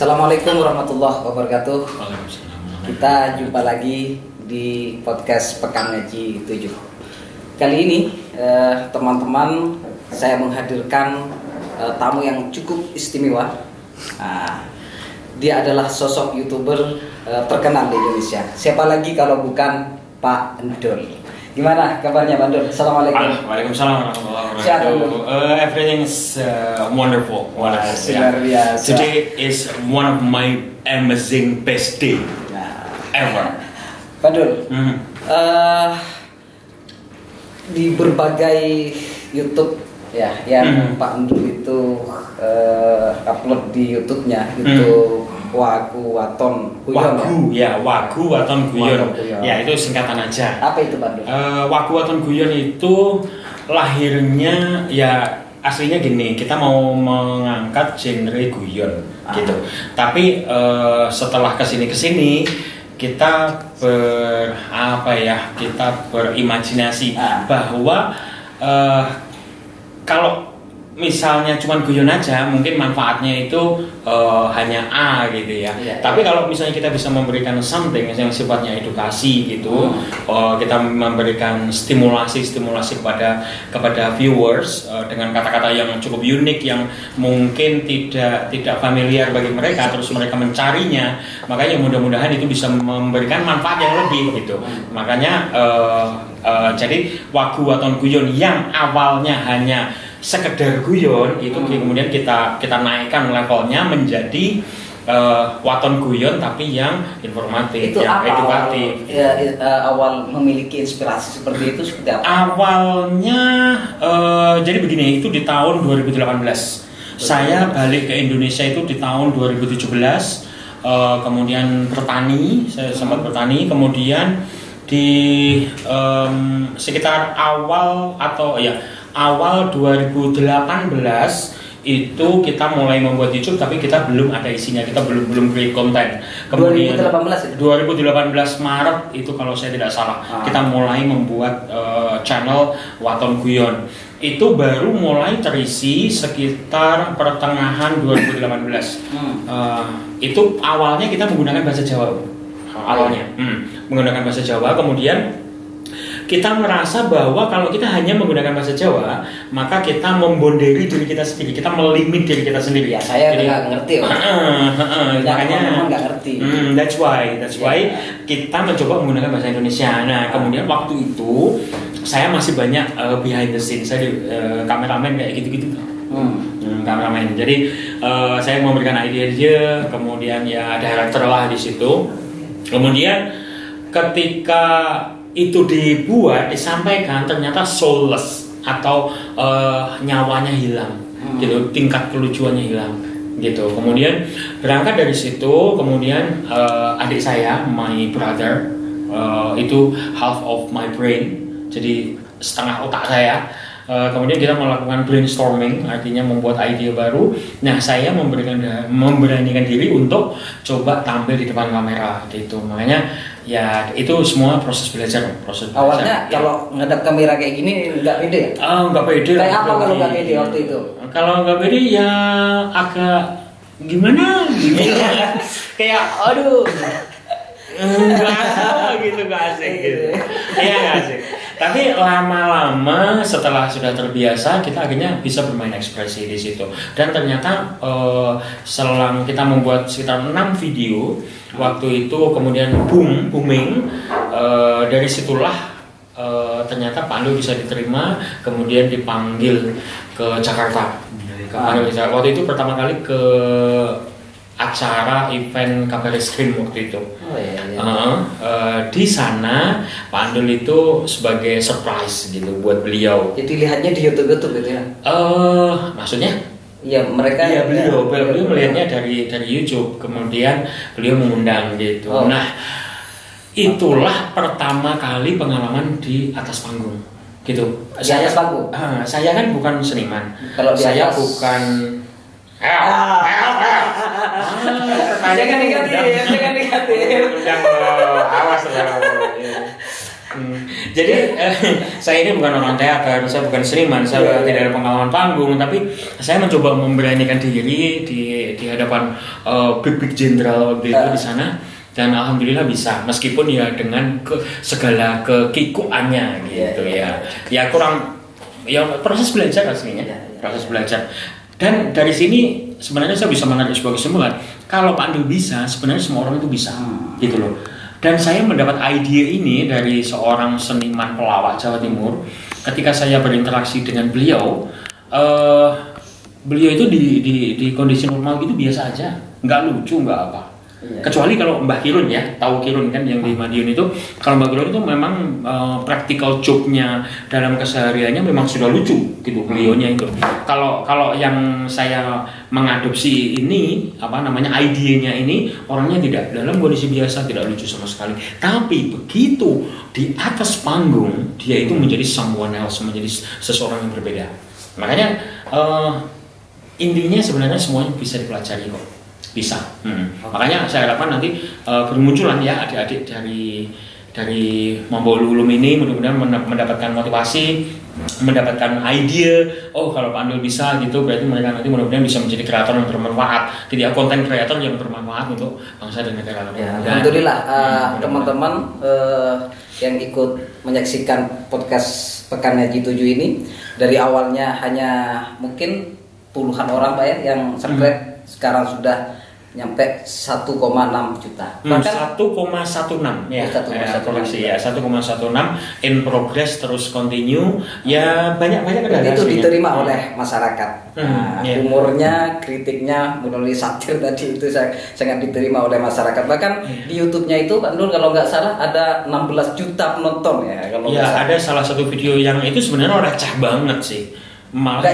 Assalamualaikum warahmatullahi wabarakatuh. Kita jumpa lagi di podcast Pekan Ngaji 7. Kali ini teman-teman, saya menghadirkan tamu yang cukup istimewa. Dia adalah sosok YouTuber terkenal di Indonesia. Siapa lagi kalau bukan Pak Endol. Gimana kabarnya Pak Endol? Assalamualaikum. Waalaikumsalam warahmatullahi wabarakatuh. Everything is wonderful. Luar biasa. Today is one of my amazing best day ever. Pak Endol, di berbagai YouTube ya, yang Pak Endol itu upload di YouTube-nya itu Wagu Waton Guyon. Wagu Waton Guyon. Ya, itu singkatan aja. Apa itu Pak Endol? Wagu Waton Guyon itu lahirnya ya aslinya gini, kita mau mengangkat genre guyon gitu. Tapi setelah kesini kita kita berimajinasi bahwa kalau misalnya cuma guyon aja, mungkin manfaatnya itu hanya A gitu ya. Tapi kalau misalnya kita bisa memberikan something yang sifatnya edukasi gitu, kita memberikan stimulasi kepada viewers dengan kata-kata yang cukup unik yang mungkin tidak familiar bagi mereka, terus mereka mencarinya, makanya mudah-mudahan itu bisa memberikan manfaat yang lebih gitu. Makanya jadi Wagu Waton Guyon yang awalnya hanya sekedar guyon itu kemudian kita naikkan levelnya menjadi waton guyon tapi yang informatif, itu yang edukatif. Awal memiliki inspirasi seperti itu seperti apa? Awalnya jadi begini, itu di tahun 2018. Saya balik ke Indonesia itu di tahun 2017. Kemudian bertani, saya sempat bertani. Kemudian di sekitar awal 2018 itu kita mulai membuat YouTube, tapi kita belum ada isinya, kita belum create konten. Kemudian 2018 Maret itu kalau saya tidak salah, kita mulai membuat channel Waton Guyon. Itu baru mulai terisi sekitar pertengahan 2018. Itu awalnya kita menggunakan bahasa Jawa. Menggunakan bahasa Jawa, kemudian kita merasa bahwa kalau kita hanya menggunakan bahasa Jawa, maka kita membonderi diri kita sendiri, kita melimit diri kita sendiri. Ya, saya nggak ngerti. Makanya nggak ngerti. That's why kita mencoba menggunakan bahasa Indonesia. Nah, kemudian waktu itu saya masih banyak behind the scene, saya kameramen kayak gitu-gitu. Kameramen. Jadi saya memberikan ide-ide, kemudian ya ada director lah di situ. Kemudian ketika itu dibuat, disampaikan, ternyata soulless atau nyawanya hilang, gitu, tingkat kelucuannya hilang, gitu. Kemudian berangkat dari situ, kemudian adik saya, my brother, itu half of my brain, jadi setengah otak saya. Kemudian kita melakukan brainstorming, artinya membuat ide baru. Nah, saya memberanikan diri untuk coba tampil di depan kamera, gitu. Makanya ya itu semua proses belajar. Awalnya kalau ngadap kamera kayak gini nggak pede ya? Nggak pede. Kayak apa kalau nggak pede waktu itu? Kalau nggak pede ya agak gimana? Kayak aduh. Nggak asik gitu. Iya, nggak asik. Tapi lama-lama setelah sudah terbiasa, kita akhirnya bisa bermain ekspresi di situ. Dan ternyata selang kita membuat sekitar 6 video waktu itu, kemudian booming. Dari situlah ternyata Pak Ando bisa diterima, kemudian dipanggil ke Jakarta. Waktu itu pertama kali ke acara event Kabar Eskrim waktu itu. Di sana Pak Andul itu sebagai surprise gitu buat beliau. Jadi lihatnya di YouTube gitu ya? Maksudnya? Ya mereka. Iya, beliau melihatnya dari YouTube, kemudian beliau mengundang gitu. Nah, itulah pertama kali pengalaman di atas panggung gitu. Saya atas panggung. Saya kan bukan seniman. Kalau saya bukan. Jangan negatif. Awas loh. Jadi saya ini bukan orang teater, saya bukan seniman, saya tidak ada pengalaman panggung, tapi saya mencoba memberanikan diri di hadapan big jenderal waktu itu di sana, dan alhamdulillah bisa, meskipun ya dengan segala kekikuannya gitu ya kurang ya proses belajar aslinya, proses belajar. Dan dari sini sebenarnya saya bisa menarik sebuah kesimpulan, kalau Pak Andul bisa, sebenarnya semua orang itu bisa, gitu loh. Dan saya mendapat ide ini dari seorang seniman pelawak Jawa Timur. Ketika saya berinteraksi dengan beliau, beliau itu di kondisi normal gitu biasa aja, nggak lucu, nggak apa. Kecuali kalau Mbah Kirun ya, tahu Kirun kan yang di Madiun itu, kalau Mbah Kirun itu memang practical joke-nya dalam kesehariannya memang sudah lucu gitu beliaunya itu. Kalau yang saya mengadopsi ini idenya ini orangnya tidak, dalam kondisi biasa tidak lucu sama sekali. Tapi begitu di atas panggung dia itu menjadi someone else, menjadi seseorang yang berbeda. Makanya intinya sebenarnya semuanya bisa dipelajari kok. Bisa. Makanya saya harapkan nanti bermunculan ya adik-adik dari Mambaul Ulum ini mudah-mudahan mendapatkan motivasi, mendapatkan ide. Oh, kalau Pak Andul bisa gitu, berarti mereka nanti mudah-mudahan bisa menjadi kreator yang bermanfaat, tidak konten kreator yang bermanfaat untuk bangsa dan negara. Alhamdulillah teman-teman yang ikut menyaksikan podcast Pekan Haji 7 ini, dari awalnya hanya mungkin puluhan orang Pak ya yang subscribe, sekarang sudah nyampe 1,6 juta. Bahkan 1,16 ya. 1,16 in progress, terus continue. Ya banyak itu diterima oleh masyarakat. Humornya, kritiknya, menulis satir tadi itu sangat diterima oleh masyarakat. Bahkan di YouTube-nya itu Pak Andul kalau nggak salah ada 16 juta penonton ya. Ada salah satu video yang itu sebenarnya receh banget sih. Malah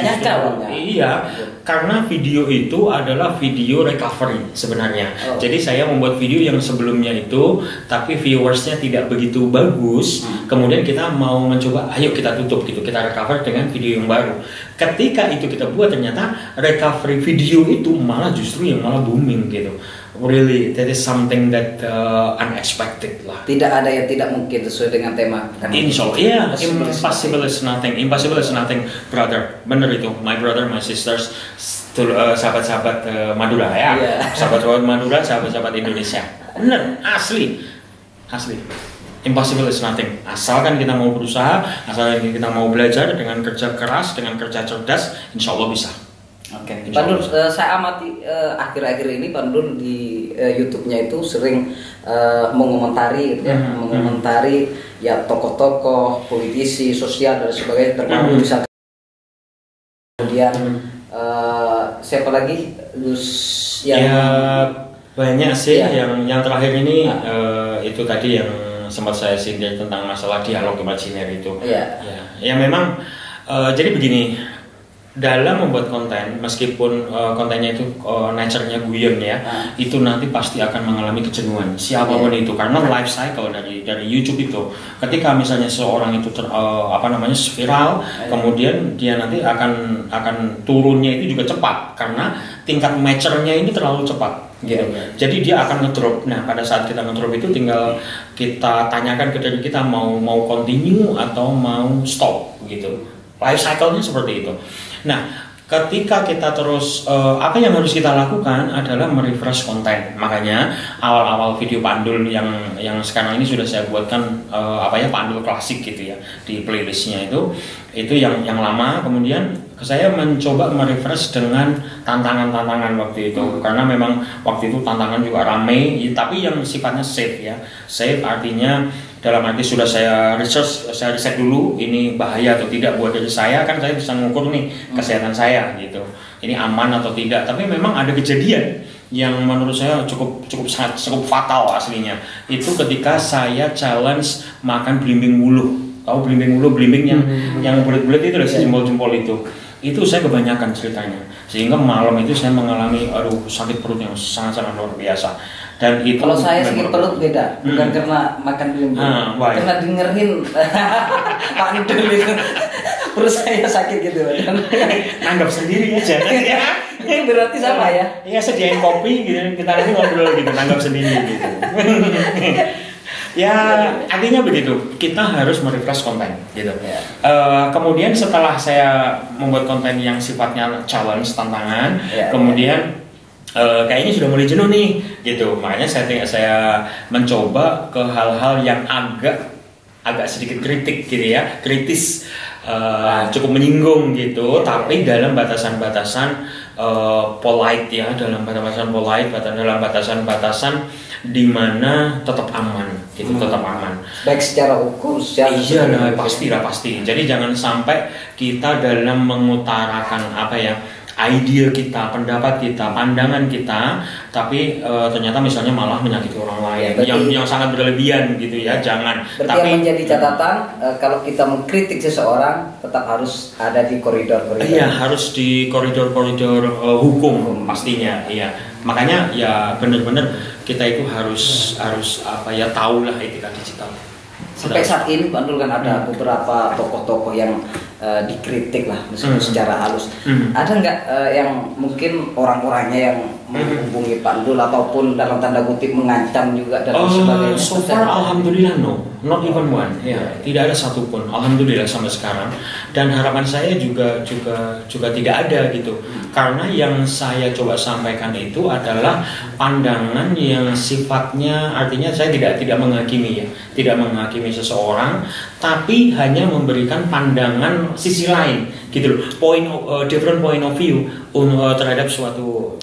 iya, karena video itu adalah video recovery sebenarnya. Jadi saya membuat video yang sebelumnya itu, tapi viewersnya tidak begitu bagus. Kemudian kita mau mencoba, ayo kita tutup gitu, kita recover dengan video yang baru. Ketika itu kita buat, ternyata recovery video itu malah justru yang malah booming gitu. Really, that is something that unexpected lah. Tidak ada yang tidak mungkin sesuai dengan tema. Insya Allah, impossible is nothing. Impossible is nothing, brother. Bener itu, my brother, my sisters, sahabat-sahabat Madura ya, sahabat-sahabat Madura, sahabat-sahabat Indonesia. Bener, asli. Impossible is nothing. Asalkan kita mau berusaha, asalkan kita mau belajar dengan kerja keras, dengan kerja cerdas, insya Allah bisa. Oke, Pak Andul, saya amati akhir-akhir ini Pak Andul di YouTube-nya itu sering mengomentari gitu ya, mengomentari ya tokoh-tokoh, politisi, sosial dan sebagainya, termasuk misalkan kemudian siapa lagi yang banyak sih yang terakhir ini itu tadi yang sempat saya sindir tentang masalah dialog imajiner itu. Ya memang jadi begini. Dalam membuat konten, meskipun kontennya itu nature-nya guyon ya, itu nanti pasti akan mengalami kejenuhan siapapun itu, karena life cycle dari YouTube itu, ketika misalnya seorang itu viral, kemudian dia nanti akan turunnya itu juga cepat karena tingkat mature-nya ini terlalu cepat gitu. Jadi dia akan ngedrop. Nah, pada saat kita ngedrop itu tinggal kita tanyakan ke diri kita mau continue atau mau stop gitu. Life cycle-nya seperti itu. Nah, ketika kita terus apa yang harus kita lakukan adalah merefresh konten. Makanya awal-awal video Pak Andul yang sekarang ini sudah saya buatkan Pak Andul klasik gitu ya di playlistnya itu yang lama. Kemudian saya mencoba merefresh dengan tantangan-tantangan waktu itu, karena memang waktu itu tantangan juga rame, tapi yang sifatnya safe ya. Safe artinya dalam arti sudah saya riset dulu ini bahaya atau tidak buat diri saya, kan saya bisa mengukur nih kesehatan saya gitu, ini aman atau tidak. Tapi memang ada kejadian yang menurut saya cukup fatal aslinya, itu ketika saya challenge makan belimbing wuluh. Tahu belimbing wuluh, belimbing yang bulat-bulat itu dari jempol-jempol itu saya kebanyakan ceritanya, sehingga malam itu saya mengalami sakit perut yang sangat-sangat luar biasa. Dan itu kalau saya sakit perut beda, bukan karena makan belimbing, karena dengerin Pak Andul itu perut saya sakit gitu. Anggap sendiri aja. Itu berarti sama ya? Iya, sediain kopi gitu, kita nanti ngobrol gitu, anggap sendiri gitu. Ya artinya begitu, kita harus merefresh konten gitu. Kemudian setelah saya membuat konten yang sifatnya challenge, tantangan, kemudian kayaknya sudah mulai jenuh nih gitu. Makanya saya mencoba ke hal-hal yang agak sedikit kritik gitu ya, kritis, cukup menyinggung gitu, tapi dalam batasan-batasan polite ya, dalam batasan-batasan di mana tetap aman gitu, tetap aman. Baik secara hukum, secara iya, pasti. Jadi jangan sampai kita dalam mengutarakan ide kita, pendapat kita, pandangan kita, tapi ternyata misalnya malah menyakiti orang lain, yang sangat berlebihan gitu ya, jangan. Berarti yang menjadi catatan, kalau kita mengkritik seseorang, tetap harus ada di koridor-koridor. Iya, harus di koridor-koridor hukum pastinya. Iya, makanya ya benar-benar kita itu harus tahu lah etika digital. Sampai saat ini Pak Ndul kan ada beberapa tokoh-tokoh yang dikritik lah, meskipun secara halus. Ada nggak yang mungkin orang-orangnya yang menghubungi Pak Ndul ataupun dalam tanda kutip mengancam juga dan sebagainya? So far alhamdulillah no, not even one. Ya, tidak ada satupun. Alhamdulillah sampai sekarang. Dan harapan saya juga tidak ada gitu. Karena yang saya coba sampaikan itu adalah pandangan yang sifatnya, artinya saya tidak menghakimi ya, tidak menghakimi seseorang, tapi hanya memberikan pandangan sisi lain gitu loh, different point of view terhadap suatu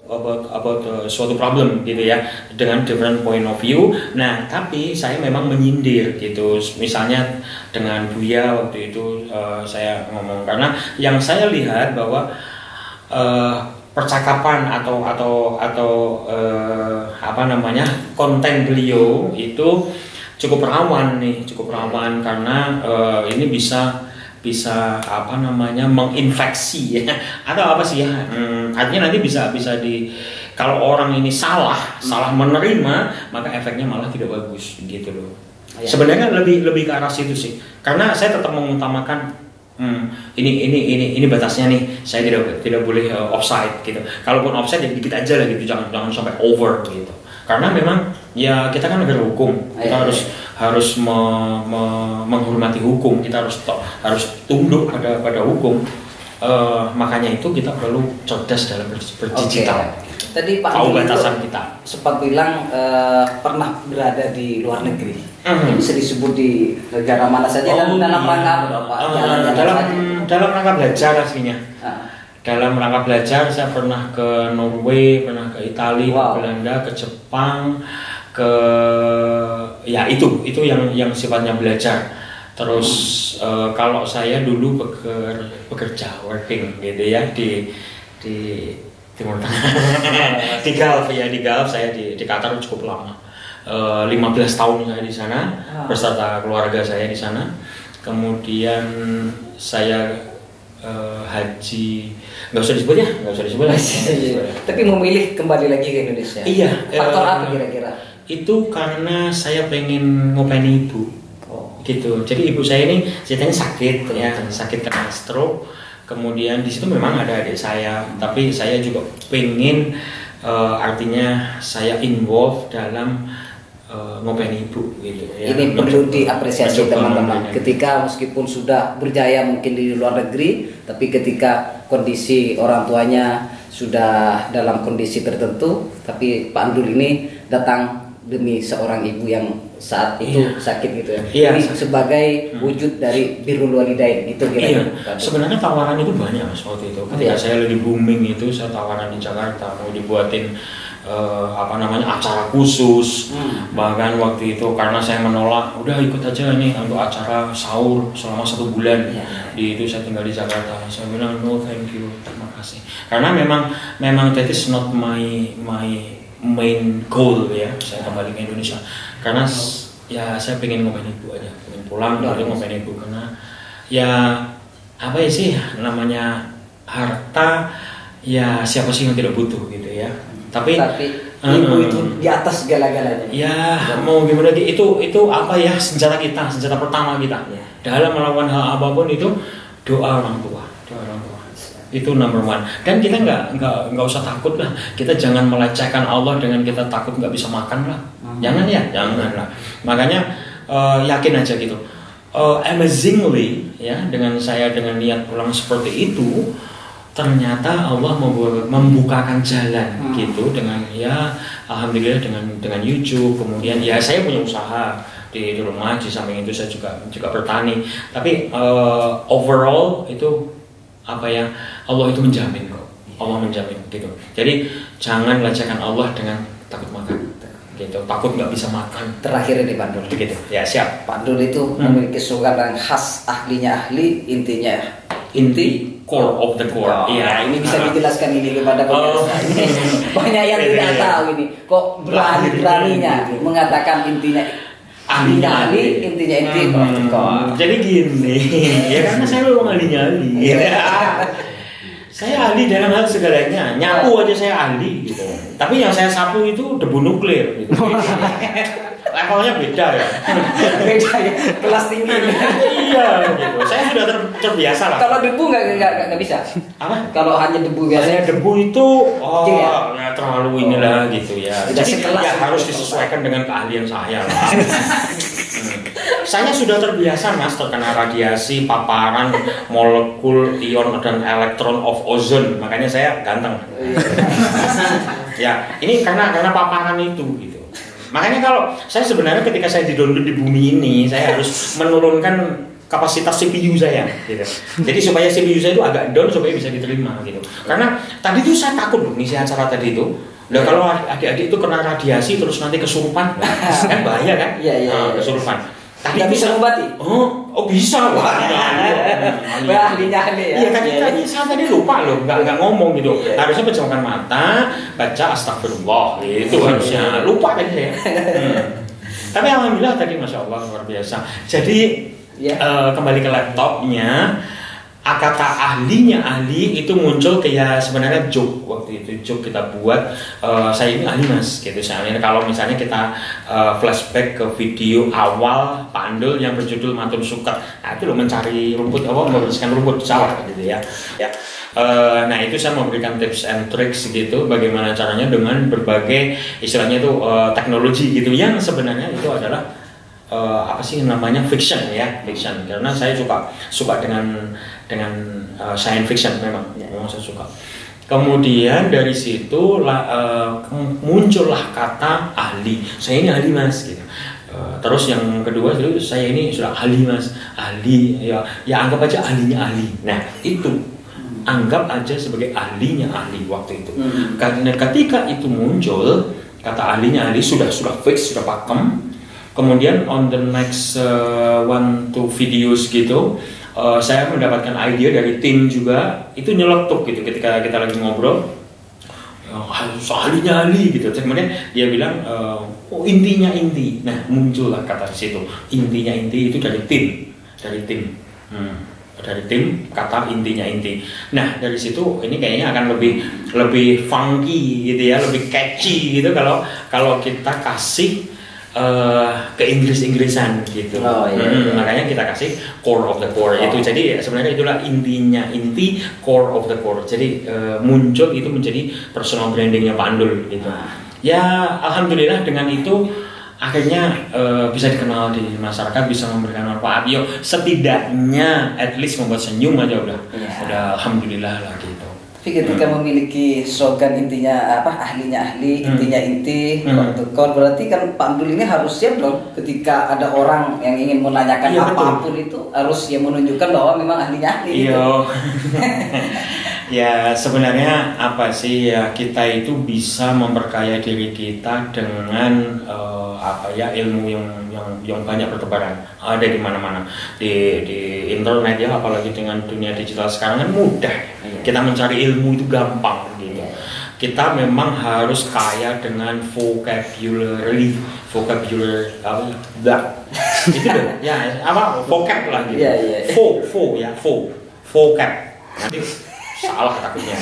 problem gitu ya, dengan different point of view. Nah, tapi saya memang menyindir gitu, misalnya dengan Buya waktu itu saya ngomong, karena yang saya lihat bahwa percakapan atau konten beliau itu cukup rawan karena ini bisa menginfeksi ya, atau apa sih ya, artinya nanti bisa kalau orang ini salah menerima, maka efeknya malah tidak bagus gitu loh. Sebenarnya lebih ke arah situ sih, karena saya tetap mengutamakan ini batasnya nih, saya tidak boleh offside gitu. Kalaupun offside ya dikit aja lah gitu, jangan sampai over gitu. Karena memang ya kita kan negara hukum, kita harus menghormati hukum, kita harus tunduk pada hukum. Makanya itu kita perlu cerdas dalam berdigital. Tadi Pak tahu batasan kita. Sempat bilang pernah berada di luar negeri. Bisa disebut di negara mana saja dan dalam rangka dalam rangka belajar aslinya. Dalam rangka belajar saya pernah ke Norway, pernah ke Italia, ke Belanda, ke Jepang, itu yang sifatnya belajar. Terus kalau saya dulu bekerja working gitu ya di Timur Tengah, di Gulf saya di Qatar cukup lama, 15 tahun saya di sana beserta keluarga saya di sana. Kemudian saya haji, nggak usah disebut ya. Tapi memilih kembali lagi ke Indonesia. Iya. Faktor apa kira-kira? Itu karena saya pengen ngopeni ibu. Gitu. Jadi ibu saya ini ceritanya sakit karena stroke. Kemudian di situ memang ada adik saya, tapi saya juga pengen artinya saya involve dalam ngopeni ibu gitu ya. Ini perlu diapresiasi teman-teman. Ketika meskipun sudah berjaya mungkin di luar negeri, tapi ketika kondisi orang tuanya sudah dalam kondisi tertentu, tapi Pak Ndul ini datang demi seorang ibu yang saat itu sakit gitu ya. Ini sebagai wujud dari birrul walidain gitu kira-kira. Sebenarnya tawaran itu banyak Mas waktu itu. Ketika saya lagi booming itu, saya tawaran di Jakarta mau dibuatin acara khusus. Bahkan waktu itu karena saya menolak, udah ikut aja nih untuk acara sahur selama 1 bulan. Di itu saya tinggal di Jakarta. Saya bilang no thank you, terima kasih. Karena memang that is not my main goal ya, saya kembali ke Indonesia karena ya saya pengen ngopeni ibu aja, pengen pulang lalu ngopeni ibu, karena ya apa ya sih namanya harta ya, siapa sih yang tidak butuh gitu ya, tapi ibu itu di atas segala-galanya ya. Mau gimana itu apa ya, senjata pertama kita dalam melakukan hal apapun itu doa orang tua itu number one. Dan kita nggak usah takut lah, kita jangan melecehkan Allah dengan kita takut nggak bisa makan lah. Jangan lah. Makanya yakin aja gitu. Amazingly ya, dengan niat pulang seperti itu, ternyata Allah membukakan jalan gitu dengan ya alhamdulillah dengan YouTube. Kemudian ya saya punya usaha di rumah, di samping itu saya juga bertani. Tapi overall itu apa ya, Allah itu menjamin kok. Allah menjamin gitu. Jadi jangan lecehkan Allah dengan takut makan gitu, takut nggak bisa makan. Terakhir ini Pak Dul gitu ya. Siap. Pak Dul itu memiliki slogan yang khas, ahlinya ahli, intinya inti, core of the core. Iya, ini bisa dijelaskan ini kepada pemirsa. Banyak yang tidak tahu ini. Kok beraninya mengatakan intinya ahlinya ahli, intinya inti, core of the core. Jadi gini, ya karena saya memang ahlinya ahli. Saya ahli dalam hal segalanya, nyapu aja saya ahli gitu. Tapi yang saya sapu itu debu nuklir gitu. Levelnya beda ya. Beda ya, kelas tinggi. Iya gitu. Saya sudah terbiasa lah. Kalau debu nggak bisa. Apa? Kalau hanya debu biasanya debu itu ya terlalu inilah gitu ya. Jadi ya harus disesuaikan dengan keahlian saya lah. Saya sudah terbiasa Mas terkena radiasi, paparan, molekul, ion dan elektron of ozone. Makanya saya ganteng. Ya, ini karena paparan itu gitu. Makanya kalau saya sebenarnya ketika saya di bumi ini, saya harus menurunkan kapasitas CPU saya gitu. Jadi supaya CPU saya itu agak down supaya bisa diterima gitu. Karena tadi tuh saya takut loh ngisi acara tadi itu. Nah, kalau adik-adik itu kena radiasi terus nanti kesurupan, kan bahaya kan? Iya. Kesurupan. Tadi bisa mengobati? Oh bisa. Wah, ahlinya ahli ya. Iya tadi saya tadi lupa loh, nggak ngomong gitu. Harusnya pejamkan mata, baca astagfirullah, itu harusnya. Lupa tadi saya. Tapi alhamdulillah tadi masya Allah luar biasa. Jadi kembali ke laptopnya. Kata ahlinya ahli itu muncul kayak sebenarnya joke waktu itu, joke kita buat, saya ini ahli Mas gitu. Misalnya kalau misalnya kita flashback ke video awal Pandul yang berjudul Mantun Suket, nah itu loh mencari rumput, membersihkan rumput sawah gitu ya. Nah itu saya memberikan tips and tricks gitu, bagaimana caranya dengan berbagai istilahnya itu teknologi gitu, yang sebenarnya itu adalah apa sih namanya fiction ya, fiction, karena saya suka dengan science fiction memang saya suka. Kemudian dari situ muncullah kata ahli. Saya ini ahli Mas gitu. Terus yang kedua itu saya ini sudah ahli Mas, ahli ya anggap aja ahlinya ahli. Nah itu anggap aja sebagai ahlinya ahli waktu itu. Karena ketika itu muncul kata ahlinya ahli sudah fix, sudah pakem. Kemudian on the next one to videos gitu, saya mendapatkan ide dari tim juga, itu nyeletuk gitu ketika kita lagi ngobrol, ahlinya ahli gitu. Kemudian dia bilang, intinya inti. Nah muncullah kata di situ, intinya inti itu dari tim. Dari tim kata intinya inti. Nah dari situ ini kayaknya akan lebih funky gitu ya, lebih catchy gitu kalau kita kasih ke Inggrisan gitu. Makanya kita kasih core of the core itu. Jadi sebenarnya itulah intinya inti, core of the core. Jadi muncul itu menjadi personal brandingnya Pandul gitu. Ya alhamdulillah dengan itu akhirnya bisa dikenal di masyarakat, bisa memberikan manfaat. Yo setidaknya at least membuat senyum aja udah alhamdulillah lah gitu. Tapi ketika memiliki slogan intinya apa, ahlinya ahli, intinya inti, core, berarti kan Pak Abdul ini harus siap dong ketika ada orang yang ingin menanyakan apapun itu, harus menunjukkan bahwa memang ahlinya ahli. Iya. Ya sebenarnya apa sih ya, kita itu bisa memperkaya diri kita dengan ilmu yang banyak bertebaran, ada di mana-mana di internet ya, apalagi dengan dunia digital sekarang kan mudah. Kita mencari ilmu itu gampang gitu. Kita memang harus kaya dengan vocabulary itu loh ya, apa vocab lah gitu. Vocab nanti salah takutnya.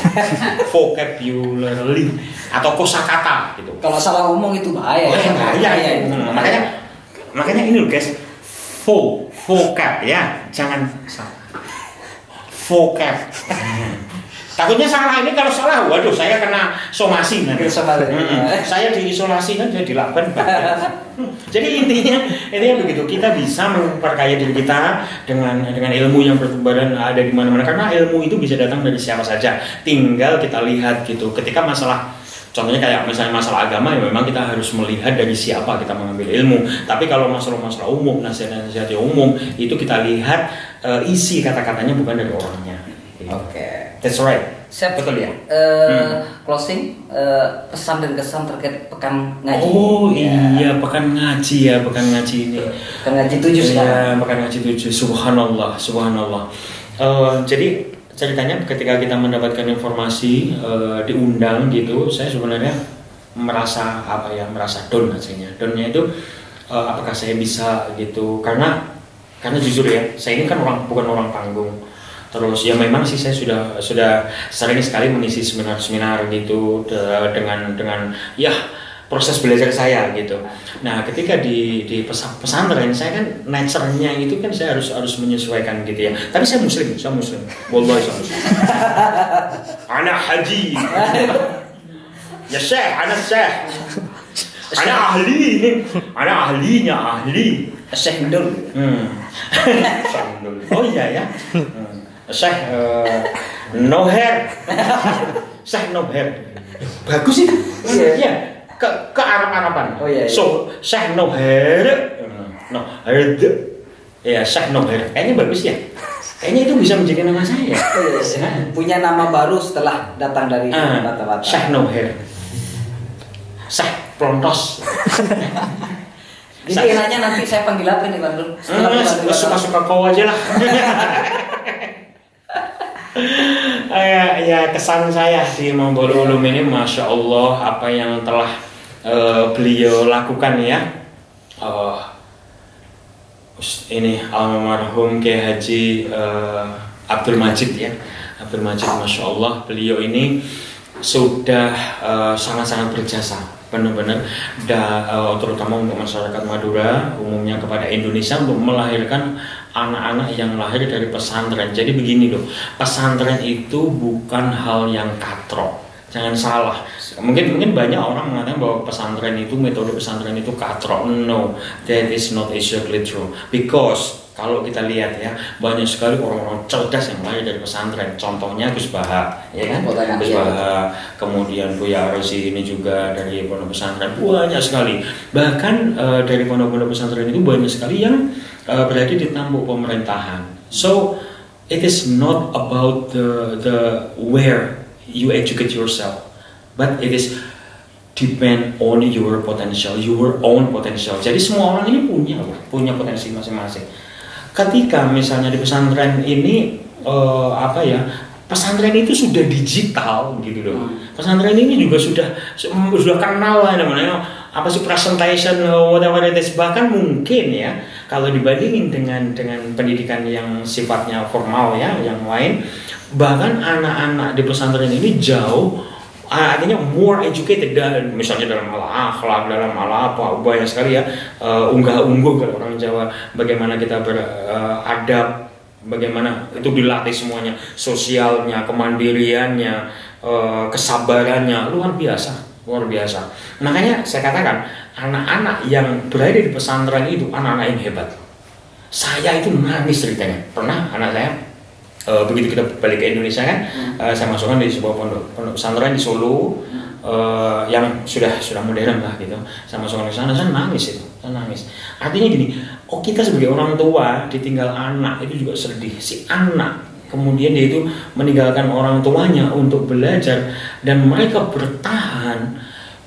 Vocabulary atau kosakata gitu. Kalau salah ngomong itu bahaya. Makanya ini loh guys, vocab ya, jangan salah. Vocab. Takutnya salah, ini kalau salah, waduh saya kena somasi nanti. Saya diisolasi kan, saya dilakban. Jadi intinya begitu, kita bisa memperkaya diri kita dengan ilmu yang bertebaran ada di mana-mana, karena ilmu itu bisa datang dari siapa saja. Tinggal kita lihat gitu. Ketika masalah, contohnya kayak misalnya masalah agama, ya memang kita harus melihat dari siapa kita mengambil ilmu. Tapi kalau masalah umum, nasihat umum, itu kita lihat isi kata-katanya bukan dari orangnya. Oke. That's right. Siap. Betul ya. Closing pesan dan kesan terkait pekan ngaji. Oh iya, pekan ngaji ya, pekan ngaji ini. Pekan ngaji 7 sekarang. Ya, pekan ngaji 7. Subhanallah. Jadi ceritanya ketika kita mendapatkan informasi diundang gitu, saya sebenarnya merasa down rasanya. Downnya itu apakah saya bisa gitu? Karena jujur ya, saya ini kan bukan orang panggung. Terus ya memang sih saya sudah sering sekali mengisi seminar gitu dengan ya proses belajar saya gitu. Nah ketika di pesantren saya kan nature-nya itu kan saya harus menyesuaikan gitu ya. Tapi saya muslim. Wallahi saya muslim. Anak haji. Ya syekh, anak syekh. Anak ahlinya ahli. Syekh Ndul. Oh iya ya. Syekh no hair. Syekh no hair. Bagus itu. Iya. Ke Arab-Araban. Oh iya. So, Syekh no hair. No hair. Ya, Syekh no hair. Kayaknya bagus ya. Kayaknya itu bisa menjadi nama saya. Punya nama baru setelah datang dari bata-bata. Syekh no hair. Syekh Plontos. Jadi enaknya nanti saya panggil apa nih Bang Dul? Suka-suka kau aja lah. Ya kesan saya di Mambolul Ulum ini, masya Allah apa yang telah beliau lakukan ya. Ini almarhum Kiai Haji Abdul Majid ya. Abdul Majid, masya Allah beliau ini sudah sangat-sangat berjasa, benar-benar terutama untuk masyarakat Madura, umumnya kepada Indonesia, untuk melahirkan anak-anak yang lahir dari pesantren. Jadi begini loh, pesantren itu bukan hal yang katrok, jangan salah. Mungkin banyak orang mengatakan bahwa pesantren itu, metode pesantren itu katrok. No, that is not exactly true. Because kalau kita lihat ya, banyak sekali orang-orang cerdas yang lahir dari pesantren. Contohnya Gus Baha, ya kan? Gus Baha, kemudian Buya Arosi ini juga dari pondok pesantren, banyak sekali. Bahkan dari pondok-pondok pesantren itu banyak sekali yang berada di tampuk pemerintahan. So it is not about the where you educate yourself, but it is depend on your potential, your own potential. Jadi semua orang ini punya potensi masing-masing. Ketika misalnya di pesantren ini pesantren itu sudah digital gitu loh. Pesantren ini juga sudah kenal lah namanya apa sih presentation whatever it is. Bahkan mungkin ya kalau dibandingin dengan pendidikan yang sifatnya formal ya yang lain, bahkan anak-anak di pesantren ini jauh artinya more educated, dan misalnya dalam hal akhlak, dalam hal apa, banyak sekali ya unggah-ungguh kalau orang Jawa, bagaimana kita beradab, bagaimana itu dilatih semuanya, sosialnya, kemandiriannya, kesabarannya luar biasa. Makanya saya katakan anak-anak yang berada di pesantren itu anak-anak yang hebat. Saya itu nangis ceritanya. Pernah anak saya begitu kita balik ke Indonesia kan, saya masukkan di sebuah pondok pesantren di Solo yang sudah modern lah gitu. Saya masukkan ke sana, saya nangis. Artinya gini, kita sebagai orang tua ditinggal anak itu juga sedih. Si anak kemudian dia itu meninggalkan orang tuanya untuk belajar dan mereka bertahan.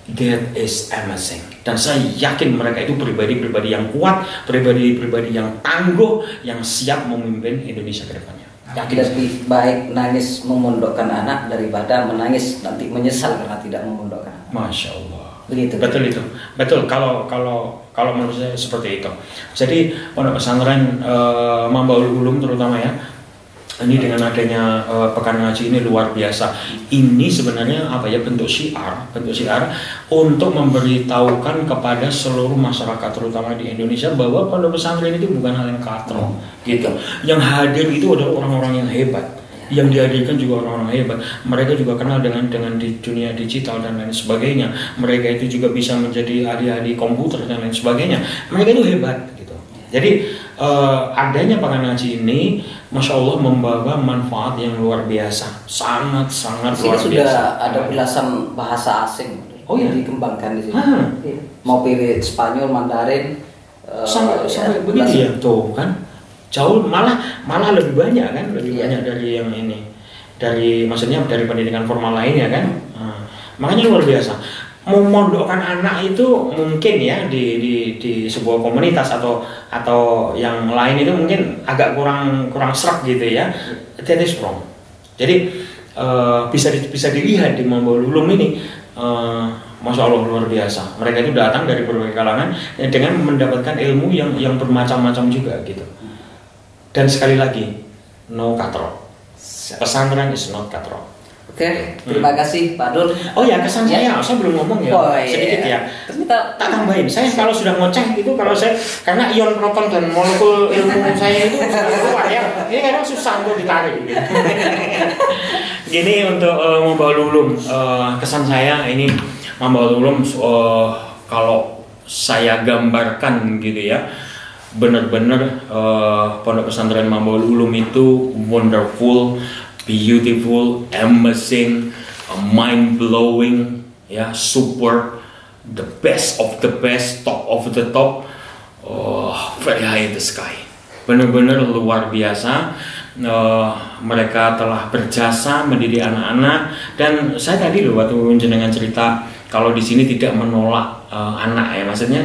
That is amazing. Dan saya yakin mereka itu pribadi-pribadi yang kuat, pribadi-pribadi yang tangguh, yang siap memimpin Indonesia ke depannya. Lebih baik nangis memondokkan anak daripada menangis nanti menyesal karena tidak memondokkan. Masya Allah. Begitu. Betul itu. Betul. Kalau menurut saya seperti itu. Jadi pondok pesantren Mambolul Ulum terutama ya, ini dengan adanya pekan ngaji ini luar biasa. Ini sebenarnya bentuk syiar untuk memberitahukan kepada seluruh masyarakat terutama di Indonesia bahwa pondok pesantren itu bukan hal yang katrok gitu. Yang hadir itu adalah orang-orang yang hebat. yang dihadirkan juga orang-orang hebat. Mereka juga kenal dengan di dunia digital dan lain sebagainya. Mereka itu juga bisa menjadi ahli-ahli komputer dan lain sebagainya. Mereka itu hebat gitu. Jadi adanya pekan ngaji ini, masya Allah membawa manfaat yang luar biasa, sangat luar biasa. Sudah ada belasan bahasa asing yang dikembangkan di sini. Mau pilih Spanyol, Mandarin, sampai begitu ya, tuh kan. Jauh malah lebih banyak kan, banyak dari yang ini, maksudnya dari pendidikan formal lainnya kan. Makanya luar biasa. Memondokkan anak itu mungkin ya di sebuah komunitas atau yang lain itu mungkin agak kurang serak gitu ya. That is wrong. Jadi bisa dilihat di Mambaul Ulum ini, masya Allah luar biasa. Mereka itu datang dari berbagai kalangan dengan mendapatkan ilmu yang bermacam-macam juga gitu. Dan sekali lagi, no katrok. Pesantren is not katrok. Oke, terima kasih Pak Dul. Oh ya, kesan saya belum ngomong ya, sedikit ya. Tak tambahin, saya kalau sudah ngoceh itu karena ion proton dan molekul ilmu saya itu keluar ya. Ini kadang susah untuk ditarik. Gini untuk Mambaul Ulum, kesan saya ini Mambaul Ulum kalau saya gambarkan gitu ya. Benar-benar pondok pesantren Mambaul Ulum itu wonderful, beautiful, amazing, mind blowing, ya, super, the best of the best, top of the top, very high in the sky. Benar-benar luar biasa. Mereka telah berjasa mendidik anak-anak, dan saya tadi loh waktu jenengan cerita kalau di sini tidak menolak anak ya, maksudnya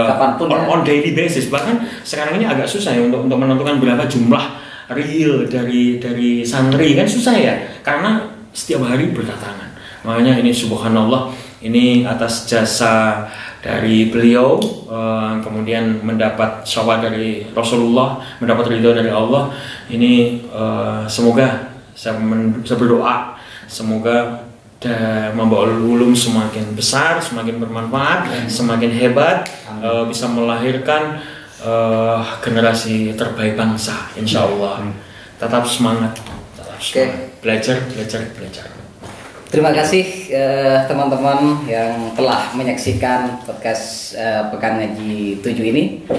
kapanpun on daily basis, bahkan sekarang ini agak susah ya untuk menentukan berapa jumlah real dari santri, kan susah ya karena setiap hari berdatangan. Makanya ini subhanallah, ini atas jasa dari beliau, kemudian mendapat syafaat dari Rasulullah, mendapat ridho dari Allah. Ini semoga saya berdoa semoga Mambaul Ulum semakin besar, semakin bermanfaat, semakin hebat, bisa melahirkan generasi terbaik bangsa, insya Allah. Tetap semangat, belajar. Terima kasih teman-teman yang telah menyaksikan podcast Pekan Ngaji 7 ini,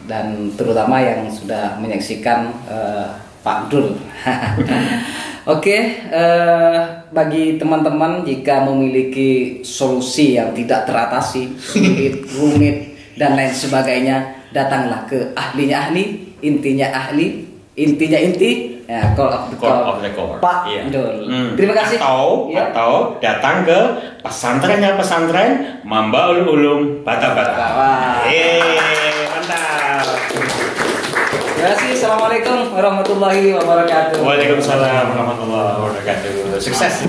dan terutama yang sudah menyaksikan Pak Dul. Oke, bagi teman-teman jika memiliki solusi yang tidak teratasi, sulit, rumit, dan lain sebagainya, datanglah ke ahlinya ahli, intinya ahli, intinya inti, ya, call of the court, Pak Dul. Terima kasih. Atau datang ke pesantrennya pesantren Mambaul Ulum Bata-Bata. Mantap. Terima kasih. Assalamualaikum warahmatullahi wabarakatuh. Waalaikumsalam warahmatullahi wabarakatuh. Sukses.